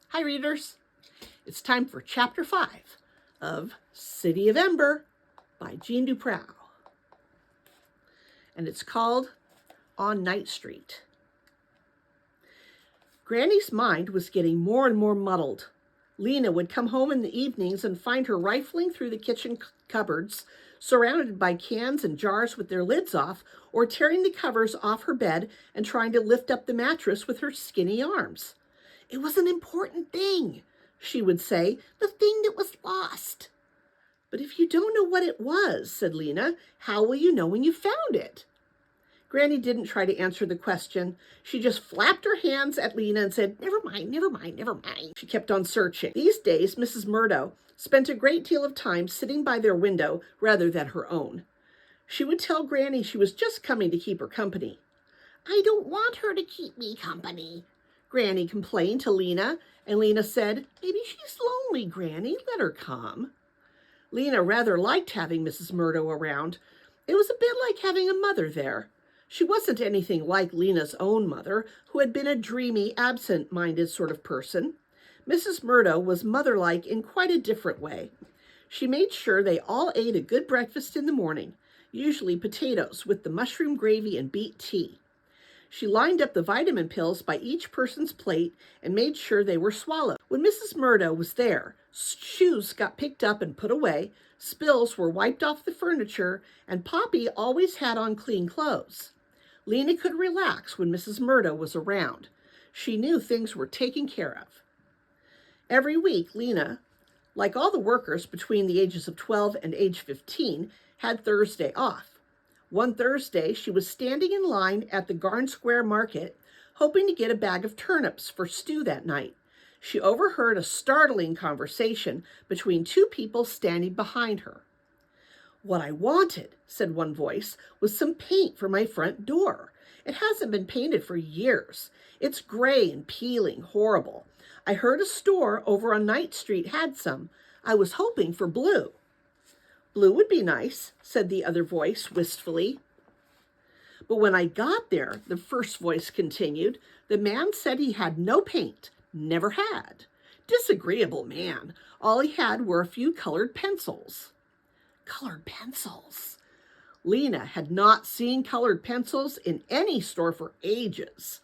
Hi readers, it's time for Chapter 5 of City of Ember by Jean Duprow. And it's called On Night Street. Granny's mind was getting more and more muddled. Lina would come home in the evenings and find her rifling through the kitchen cupboards, surrounded by cans and jars with their lids off, or tearing the covers off her bed and trying to lift up the mattress with her skinny arms. It was an important thing, she would say, the thing that was lost. But if you don't know what it was, said Lina, how will you know when you found it? Granny didn't try to answer the question. She just flapped her hands at Lina and said, never mind, never mind, never mind. She kept on searching. These days, Mrs. Murdo spent a great deal of time sitting by their window rather than her own. She would tell Granny she was just coming to keep her company. I don't want her to keep me company, Granny complained to Lina, and Lina said, maybe she's lonely, Granny, let her come. Lina rather liked having Mrs. Murdo around. It was a bit like having a mother there. She wasn't anything like Lina's own mother, who had been a dreamy, absent-minded sort of person. Mrs. Murdo was mother-like in quite a different way. She made sure they all ate a good breakfast in the morning, usually potatoes with the mushroom gravy and beet tea. She lined up the vitamin pills by each person's plate and made sure they were swallowed. When Mrs. Murdo was there, shoes got picked up and put away, spills were wiped off the furniture, and Poppy always had on clean clothes. Lina could relax when Mrs. Murdo was around. She knew things were taken care of. Every week, Lina, like all the workers between the ages of 12 and age 15, had Thursday off. One Thursday, she was standing in line at the Garn Square Market, hoping to get a bag of turnips for stew that night. She overheard a startling conversation between two people standing behind her. What I wanted, said one voice, was some paint for my front door. It hasn't been painted for years. It's gray and peeling, horrible. I heard a store over on Night Street had some. I was hoping for blue. Blue would be nice, said the other voice wistfully. But when I got there, the first voice continued, the man said he had no paint, never had. Disagreeable man. All he had were a few colored pencils. Colored pencils. Lina had not seen colored pencils in any store for ages.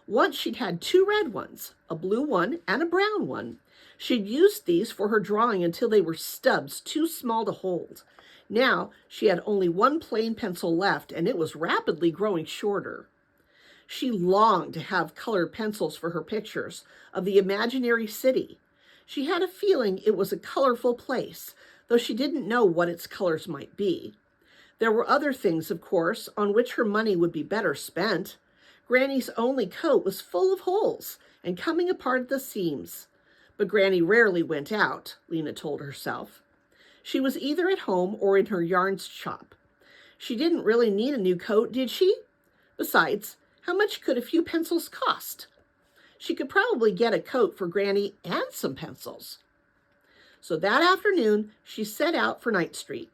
Once she'd had two red ones, a blue one and a brown one. She'd used these for her drawing until they were stubs too small to hold. Now she had only one plain pencil left, and it was rapidly growing shorter. She longed to have colored pencils for her pictures of the imaginary city. She had a feeling it was a colorful place, though she didn't know what its colors might be. There were other things, of course, on which her money would be better spent. Granny's only coat was full of holes and coming apart at the seams. But Granny rarely went out, Lina told herself. She was either at home or in her yarn shop. She didn't really need a new coat, did she? Besides, how much could a few pencils cost? She could probably get a coat for Granny and some pencils. So that afternoon, she set out for Night Street.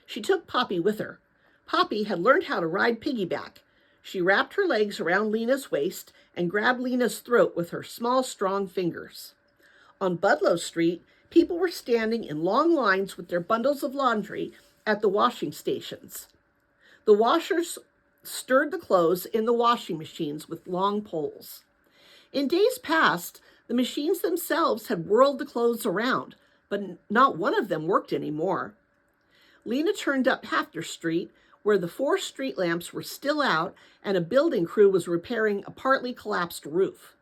She took Poppy with her. Poppy had learned how to ride piggyback. She wrapped her legs around Lina's waist and grabbed Lina's throat with her small, strong fingers. On Budlow Street, people were standing in long lines with their bundles of laundry at the washing stations. The washers stirred the clothes in the washing machines with long poles. In days past, the machines themselves had whirled the clothes around, but not one of them worked anymore. Lina turned up Hafter Street, where the 4 street lamps were still out and a building crew was repairing a partly collapsed roof.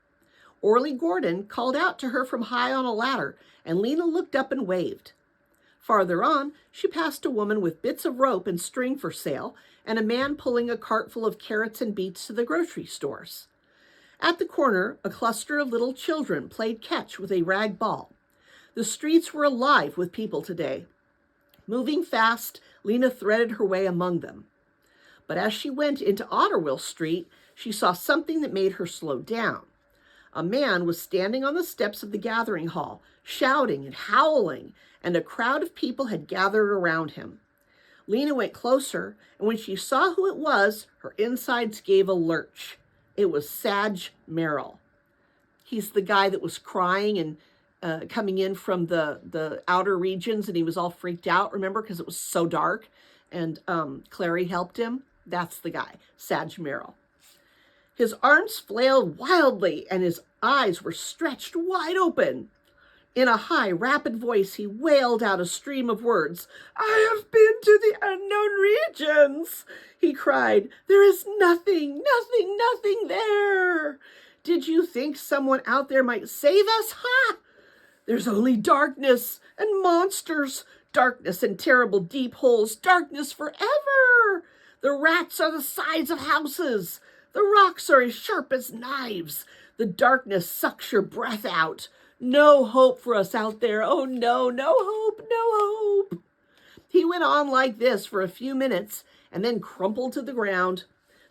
Orly Gordon called out to her from high on a ladder, and Lina looked up and waved. Farther on, she passed a woman with bits of rope and string for sale, and a man pulling a cart full of carrots and beets to the grocery stores. At the corner, a cluster of little children played catch with a rag ball. The streets were alive with people today. Moving fast, Lina threaded her way among them. But as she went into Otterwell Street, she saw something that made her slow down. A man was standing on the steps of the gathering hall, shouting and howling, and a crowd of people had gathered around him. Lina went closer, and when she saw who it was, her insides gave a lurch. It was Sag Merrill. He's the guy that was crying and coming in from the outer regions, and he was all freaked out, remember, because it was so dark, and Clary helped him. That's the guy, Sag Merrill. His arms flailed wildly, and his eyes were stretched wide open. In a high, rapid voice, he wailed out a stream of words. "I have been to the unknown regions," he cried. "There is nothing, nothing, nothing there. Did you think someone out there might save us? Ha! There's only darkness and monsters, darkness and terrible deep holes, darkness forever. The rats are the sides of houses. The rocks are as sharp as knives. The darkness sucks your breath out. No hope for us out there. Oh no, no hope, no hope." He went on like this for a few minutes and then crumpled to the ground.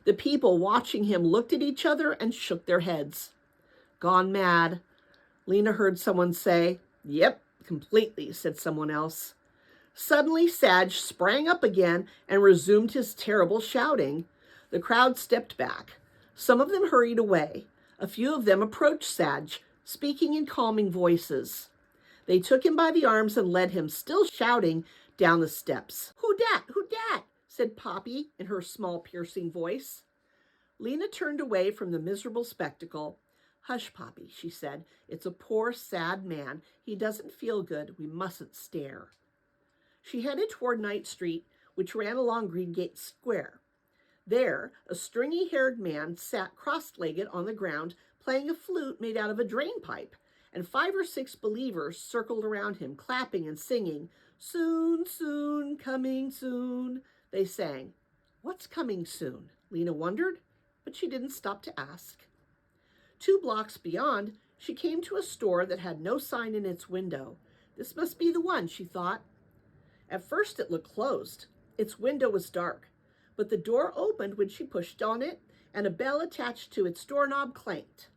The people watching him looked at each other and shook their heads. "Gone mad," Lina heard someone say. "Yep, completely," said someone else. Suddenly, Sag sprang up again and resumed his terrible shouting. The crowd stepped back. Some of them hurried away. A few of them approached Sag, speaking in calming voices. They took him by the arms and led him, still shouting, down the steps. "Who dat? Who dat?" said Poppy in her small, piercing voice. Lina turned away from the miserable spectacle. "Hush, Poppy," she said. "It's a poor, sad man. He doesn't feel good. We mustn't stare." She headed toward Knight Street, which ran along Greengate Square. There, a stringy-haired man sat cross-legged on the ground, playing a flute made out of a drain pipe, and 5 or 6 believers circled around him, clapping and singing. "Soon, soon, coming soon," they sang. What's coming soon? Lina wondered, but she didn't stop to ask. 2 blocks beyond, she came to a store that had no sign in its window. This must be the one, she thought. At first it looked closed. Its window was dark, but the door opened when she pushed on it, and a bell attached to its doorknob clanked.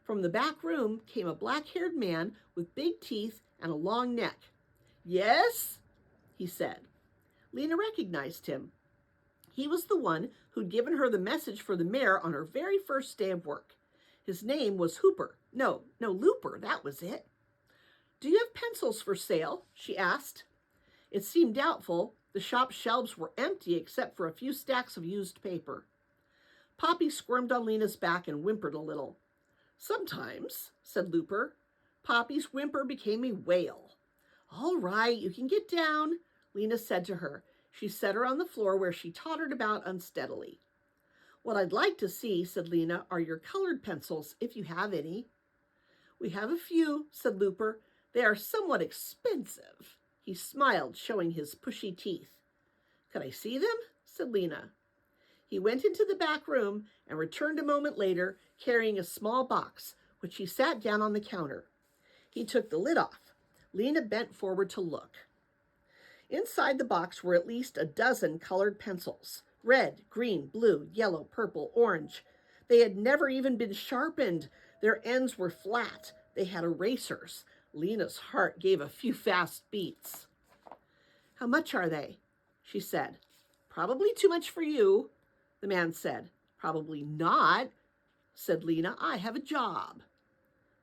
From the back room came a black-haired man with big teeth and a long neck. "Yes?" he said. Lina recognized him. He was the one who'd given her the message for the mayor on her very first day of work. His name was Hooper. No, Looper, that was it. "Do you have pencils for sale?" she asked. It seemed doubtful. The shop's shelves were empty except for a few stacks of used paper. Poppy squirmed on Lina's back and whimpered a little. "Sometimes," said Looper. Poppy's whimper became a wail. "All right, you can get down," Lina said to her. She set her on the floor where she tottered about unsteadily. "What I'd like to see," said Lina, "are your colored pencils, if you have any." "We have a few," said Looper. "They are somewhat expensive." He smiled, showing his pushy teeth. "Could I see them?" said Lina. He went into the back room and returned a moment later, carrying a small box, which he sat down on the counter. He took the lid off. Lina bent forward to look. Inside the box were at least a dozen colored pencils. Red, green, blue, yellow, purple, orange. They had never even been sharpened. Their ends were flat. They had erasers. Lina's heart gave a few fast beats. "How much are they?" she said. "Probably too much for you," the man said. "Probably not," said Lina. "I have a job."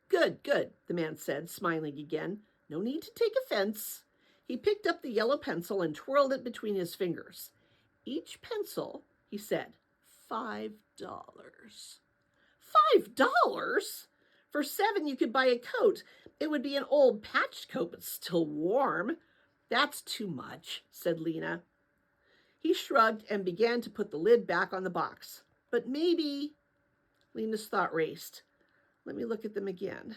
Good, the man said, smiling again. "No need to take offense." He picked up the yellow pencil and twirled it between his fingers. "Each pencil," he said, $5. $5? For 7 you could buy a coat. It would be an old patched coat, but still warm. "That's too much," said Lina. He shrugged and began to put the lid back on the box. "But maybe..." Lina's thought raced. "Let me look at them again."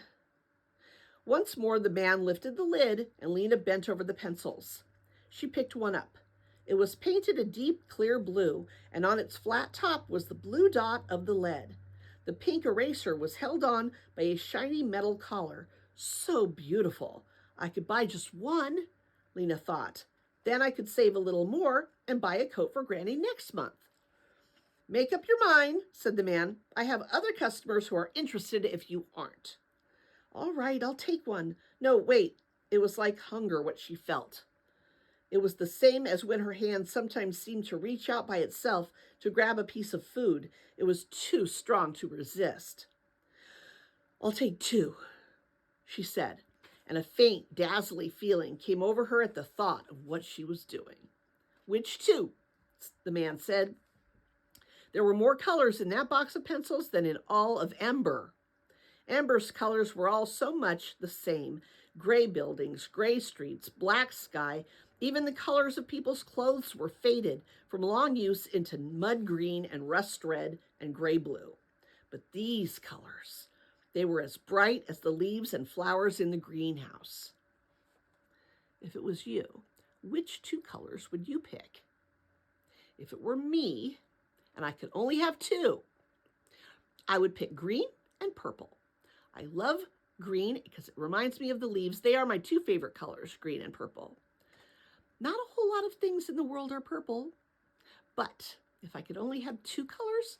Once more the man lifted the lid, and Lina bent over the pencils. She picked one up. It was painted a deep, clear blue, and on its flat top was the blue dot of the lead. The pink eraser was held on by a shiny metal collar. So beautiful. I could buy just one, Lina thought. Then I could save a little more and buy a coat for Granny next month. "Make up your mind," said the man. "I have other customers who are interested if you aren't." "All right, I'll take one." No, wait. It was like hunger, what she felt. It was the same as when her hand sometimes seemed to reach out by itself to grab a piece of food. It was too strong to resist. "I'll take 2, she said, and a faint, dazzling feeling came over her at the thought of what she was doing. "Which 2? The man said. There were more colors in that box of pencils than in all of Ember. Ember's colors were all so much the same: gray buildings, gray streets, black sky. Even the colors of people's clothes were faded from long use into mud green and rust red and gray blue. But these colors, they were as bright as the leaves and flowers in the greenhouse." If it was you, which 2 colors would you pick? If it were me, and I could only have 2, I would pick green and purple. I love green because it reminds me of the leaves. They are my 2 favorite colors, green and purple. Not a whole lot of things in the world are purple, but if I could only have 2 colors,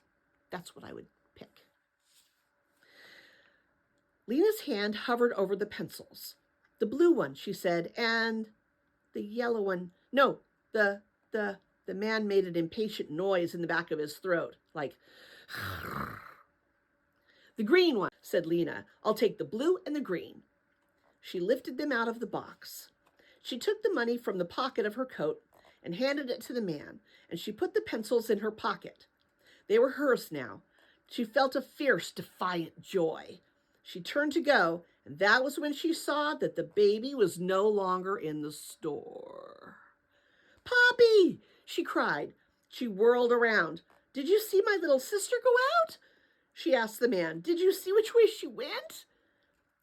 that's what I would pick. Lina's hand hovered over the pencils. "The blue one," she said, "and the yellow one. No, the man made an impatient noise in the back of his throat, like "The green one," said Lina. "I'll take the blue and the green." She lifted them out of the box. She took the money from the pocket of her coat and handed it to the man, and she put the pencils in her pocket. They were hers now. She felt a fierce, defiant joy. She turned to go, and that was when she saw that the baby was no longer in the store. "Poppy!" she cried. She whirled around. "Did you see my little sister go out?" she asked the man. "Did you see which way she went?"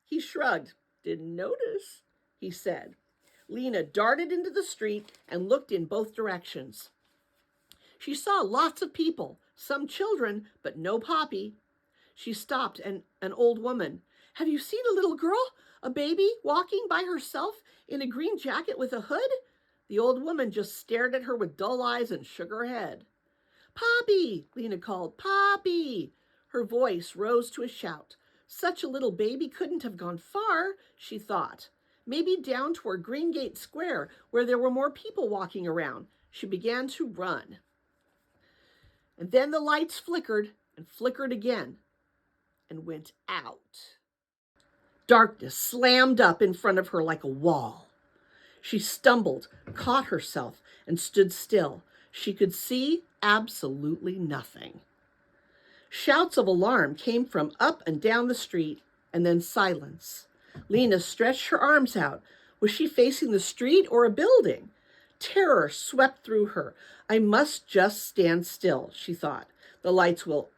He shrugged. "Didn't notice," he said. Lina darted into the street and looked in both directions. She saw lots of people, some children, but no Poppy. She stopped an old woman. "Have you seen a little girl, a baby, walking by herself in a green jacket with a hood?" The old woman just stared at her with dull eyes and shook her head. "Poppy!" Lina called. "Poppy!" Her voice rose to a shout. Such a little baby couldn't have gone far, she thought. Maybe down toward Greengate Square, where there were more people walking around. She began to run. And then the lights flickered and flickered again and went out. Darkness slammed up in front of her like a wall. She stumbled, caught herself, and stood still. She could see absolutely nothing. Shouts of alarm came from up and down the street, and then silence. Lina stretched her arms out. Was she facing the street or a building? Terror swept through her. "I must just stand still," she thought. The lights will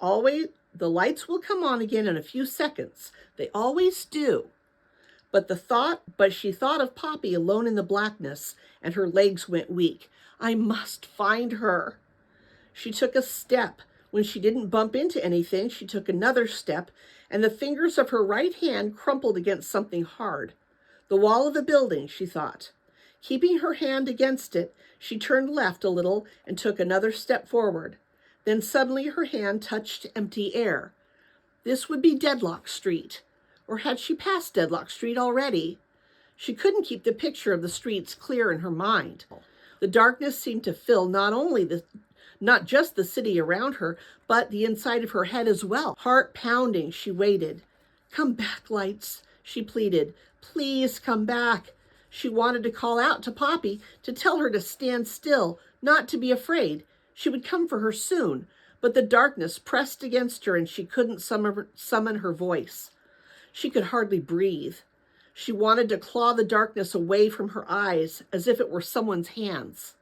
come on again in a few seconds. They always do." But she thought of Poppy alone in the blackness, and her legs went weak. "I must find her." She took a step. When she didn't bump into anything, she took another step, and the fingers of her right hand crumpled against something hard. The wall of a building, she thought. Keeping her hand against it, she turned left a little and took another step forward. Then suddenly her hand touched empty air. This would be Deadlock Street. Or had she passed Deadlock Street already? She couldn't keep the picture of the streets clear in her mind. The darkness seemed to fill not just the city around her, but the inside of her head as well. Heart pounding, she waited. "Come back, lights," she pleaded. "Please come back." She wanted to call out to Poppy, to tell her to stand still, not to be afraid. She would come for her soon, but the darkness pressed against her and she couldn't summon her voice. She could hardly breathe. She wanted to claw the darkness away from her eyes as if it were someone's hands.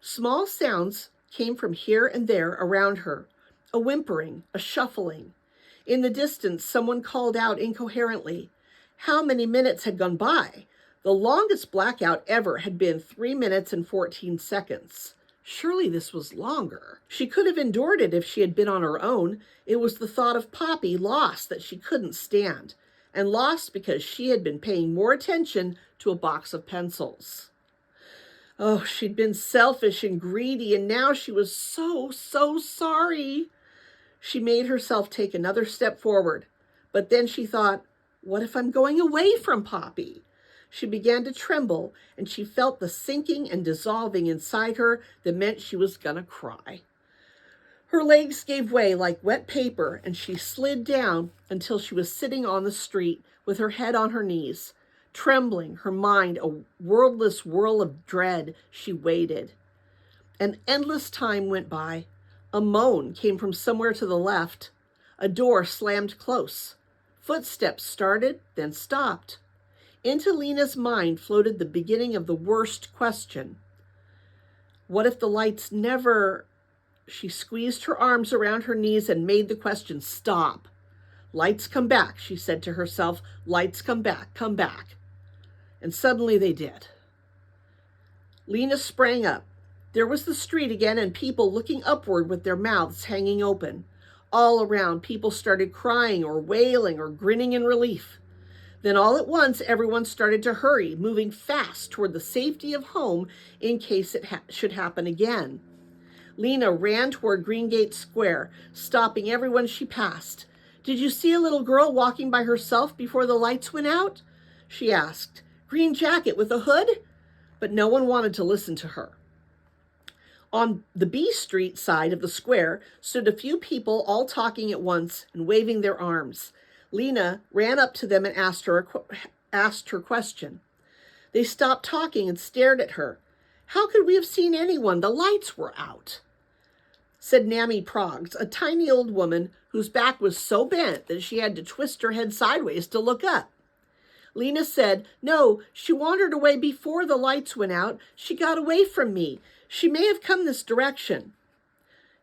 Small sounds came from here and there around her, a whimpering, a shuffling. In the distance, someone called out incoherently. How many minutes had gone by? The longest blackout ever had been 3 minutes and 14 seconds. Surely this was longer. She could have endured it if she had been on her own. It was the thought of Poppy lost that she couldn't stand, and lost because she had been paying more attention to a box of pencils. Oh, she'd been selfish and greedy, and now she was so sorry. She made herself take another step forward, but then she thought, what if I'm going away from Poppy? She began to tremble, and she felt the sinking and dissolving inside her that meant she was gonna cry. Her legs gave way like wet paper, and she slid down until she was sitting on the street with her head on her knees. Trembling, her mind a wordless whirl of dread, she waited. An endless time went by. A moan came from somewhere to the left. A door slammed close. Footsteps started, then stopped. Into Lina's mind floated the beginning of the worst question. What if the lights never... She squeezed her arms around her knees and made the question stop. Lights come back, she said to herself. Lights come back, come back. And suddenly they did. Lina sprang up. There was the street again and people looking upward with their mouths hanging open. All around, people started crying or wailing or grinning in relief. Then all at once, everyone started to hurry, moving fast toward the safety of home in case it should happen again. Lina ran toward Greengate Square, stopping everyone she passed. Did you see a little girl walking by herself before the lights went out? She asked. Green jacket with a hood? But no one wanted to listen to her. On the B Street side of the square stood a few people all talking at once and waving their arms. Lina ran up to them and asked her question. They stopped talking and stared at her. How could we have seen anyone? The lights were out, said Nammy Proggs, a tiny old woman whose back was so bent that she had to twist her head sideways to look up. Lina said, no, she wandered away before the lights went out. She got away from me. She may have come this direction.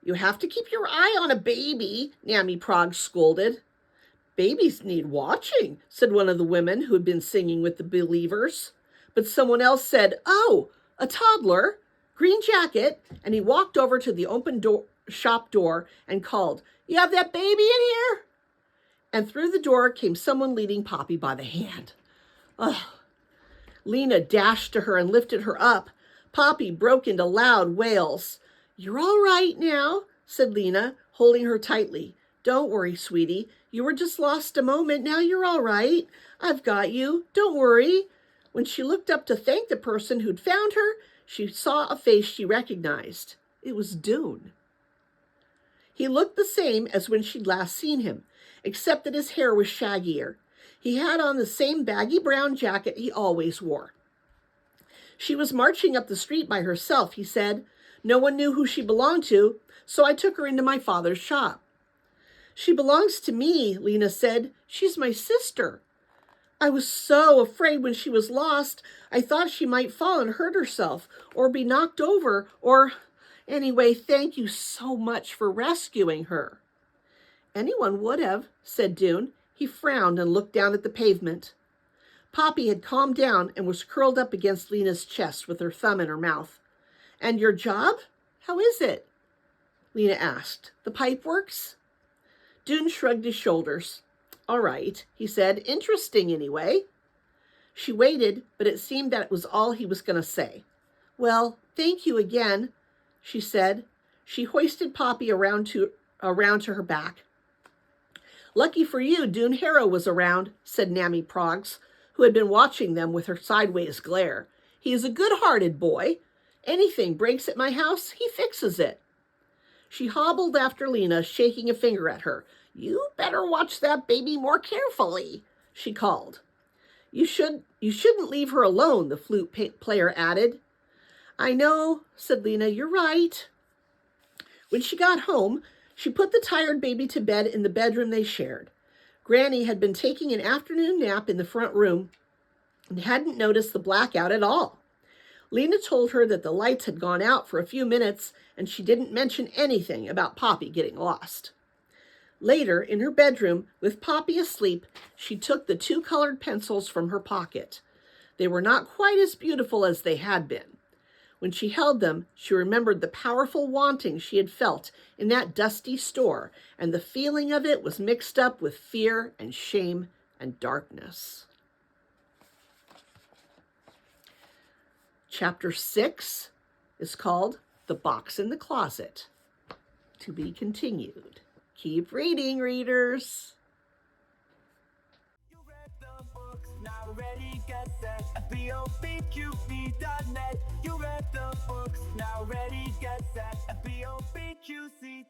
You have to keep your eye on a baby, Nammy Proggs scolded. Babies need watching, said one of the women who had been singing with the Believers. But someone else said, oh, a toddler, green jacket, and he walked over to the open shop door and called, you have that baby in here? And through the door came someone leading Poppy by the hand. Ugh. Lina dashed to her and lifted her up. Poppy broke into loud wails. You're all right now, said Lina, holding her tightly. Don't worry, sweetie. You were just lost a moment. Now you're all right. I've got you. Don't worry. When she looked up to thank the person who'd found her, she saw a face she recognized. It was Doon. He looked the same as when she'd last seen him, except that his hair was shaggier. He had on the same baggy brown jacket he always wore. She was marching up the street by herself, he said. No one knew who she belonged to, so I took her into my father's shop. She belongs to me, Lina said. She's my sister. I was so afraid when she was lost. I thought she might fall and hurt herself or be knocked over or... Anyway, thank you so much for rescuing her. Anyone would have, said Doon. He frowned and looked down at the pavement. Poppy had calmed down and was curled up against Lina's chest with her thumb in her mouth. And your job? How is it? Lina asked. The pipe works? Doon shrugged his shoulders. All right, he said. Interesting anyway. She waited, but it seemed that it was all he was going to say. Well, thank you again, she said. She hoisted Poppy around to her back. Lucky for you, Doon Harrow was around, said Nammy Proggs, who had been watching them with her sideways glare. He is a good-hearted boy. Anything breaks at my house, he fixes it. She hobbled after Lina, shaking a finger at her. You better watch that baby more carefully, she called. You shouldn't leave her alone, the flute player added. I know, said Lina, you're right. When she got home, she put the tired baby to bed in the bedroom they shared. Granny had been taking an afternoon nap in the front room and hadn't noticed the blackout at all. Lina told her that the lights had gone out for a few minutes and she didn't mention anything about Poppy getting lost. Later, in her bedroom, with Poppy asleep, she took the 2 colored pencils from her pocket. They were not quite as beautiful as they had been. When she held them, she remembered the powerful wanting she had felt in that dusty store, and the feeling of it was mixed up with fear and shame and darkness. Chapter 6 is called The Box in the Closet. To be continued. Keep reading, readers. You read the books, now ready, get set. bobqc.net. You read the books, now ready, get set at bobqc.net.